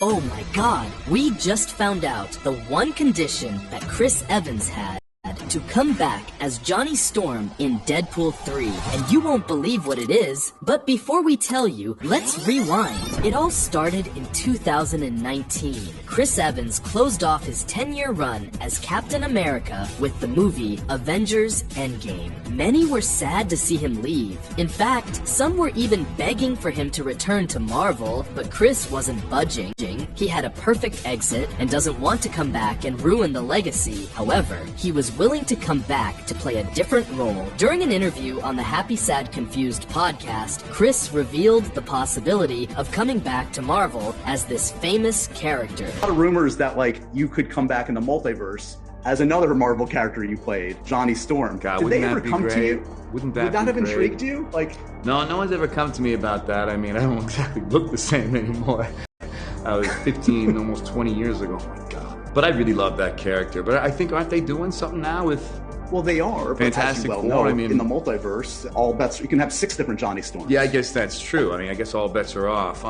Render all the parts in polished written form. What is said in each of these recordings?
Oh my god, we just found out the one condition that Chris Evans had to come back as Johnny Storm in Deadpool 3, and you won't believe what it is. But before we tell you, let's rewind. It all started in 2019. Chris Evans closed off his 10-year run as Captain America with the movie Avengers Endgame. Many were sad to see him leave. In fact, some were even begging for him to return to Marvel, but Chris wasn't budging. He had a perfect exit and doesn't want to come back and ruin the legacy. However, he was willing to come back to play a different role. During an interview on the Happy Sad Confused podcast, Chris revealed the possibility of coming back to Marvel as this famous character. A lot of rumors that like you could come back in the multiverse as another Marvel character you played, Johnny Storm. God, Did they ever come to you? Would that have intrigued you? Like, no one's ever come to me about that. I mean, I don't exactly look the same anymore. I was 15, almost 20 years ago. Oh my God. But I really love that character. But I think, aren't they doing something now with... Well, they are. Fantastic but as you Four, know, I mean, in the multiverse, all bets, you can have 6 different Johnny Storms. Yeah, I guess that's true. I mean, I guess all bets are off.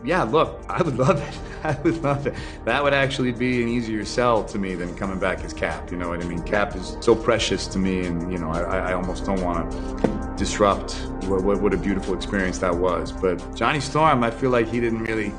Yeah, look, I would love it. I would love it. That would actually be an easier sell to me than coming back as Cap. You know what I mean? Cap is so precious to me, and you know, I almost don't want to disrupt what a beautiful experience that was. But Johnny Storm, I feel like he didn't really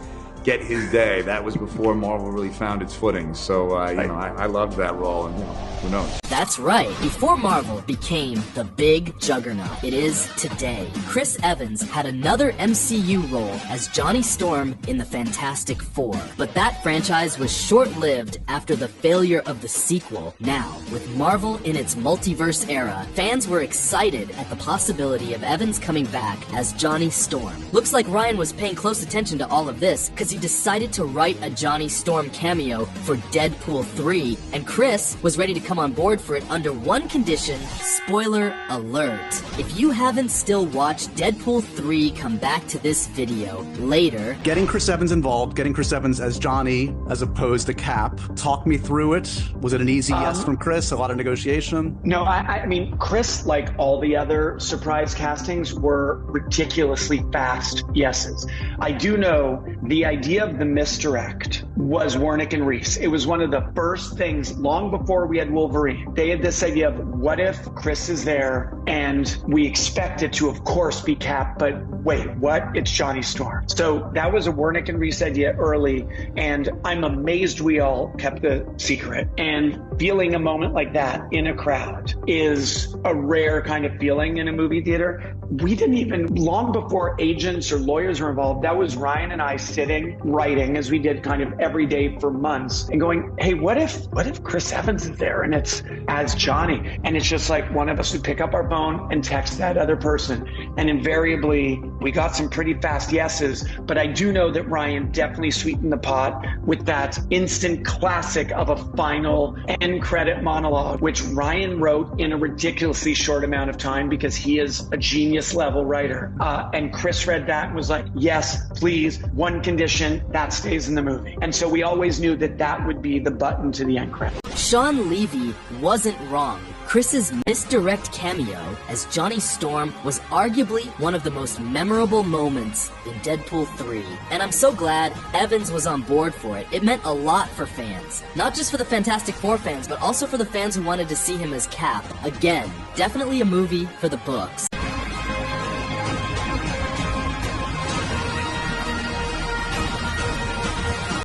get his day. That was before Marvel really found its footing. So, you know, I loved that role, and you know, who knows? That's right. Before Marvel became the big juggernaut it is today, Chris Evans had another MCU role as Johnny Storm in the Fantastic Four. But that franchise was short-lived after the failure of the sequel. Now, with Marvel in its multiverse era, fans were excited at the possibility of Evans coming back as Johnny Storm. Looks like Ryan was paying close attention to all of this because he decided to write a Johnny Storm cameo for Deadpool 3, and Chris was ready to come on board for it under one condition. Spoiler alert. If you haven't still watched Deadpool 3, come back to this video later. Getting Chris Evans involved, getting Chris Evans as Johnny as opposed to Cap. Talk me through it. Was it an easy yes from Chris? A lot of negotiation? No, I mean, Chris, like all the other surprise castings, were ridiculously fast yeses. I do know the idea of the misdirect was Warnick and Reese. It was one of the first things long before we had Wolverine. They had this idea of what if Chris is there and we expect it to, of course, be Cap, but wait, what? It's Johnny Storm. So that was a Warnick and Reese idea early, and I'm amazed we all kept the secret. And feeling a moment like that in a crowd is a rare kind of feeling in a movie theater. We didn't even, long before agents or lawyers were involved, that was Ryan and I sitting, writing, as we did kind of every day for months, and going, hey, what if Chris Evans is there and it's as Johnny? And it's just like one of us would pick up our phone and text that other person. And invariably, we got some pretty fast yeses, but I do know that Ryan definitely sweetened the pot with that instant classic of a final end credit monologue, which Ryan wrote in a ridiculously short amount of time because he is a genius level writer. And Chris read that and was like, yes, please, one condition, that stays in the movie. And so we always knew that that would be the button to the end credit. Sean Levy wasn't wrong. Chris's misdirect cameo as Johnny Storm was arguably one of the most memorable moments in Deadpool 3. And I'm so glad Evans was on board for it. It meant a lot for fans. Not just for the Fantastic Four fans, but also for the fans who wanted to see him as Cap. Again, definitely a movie for the books.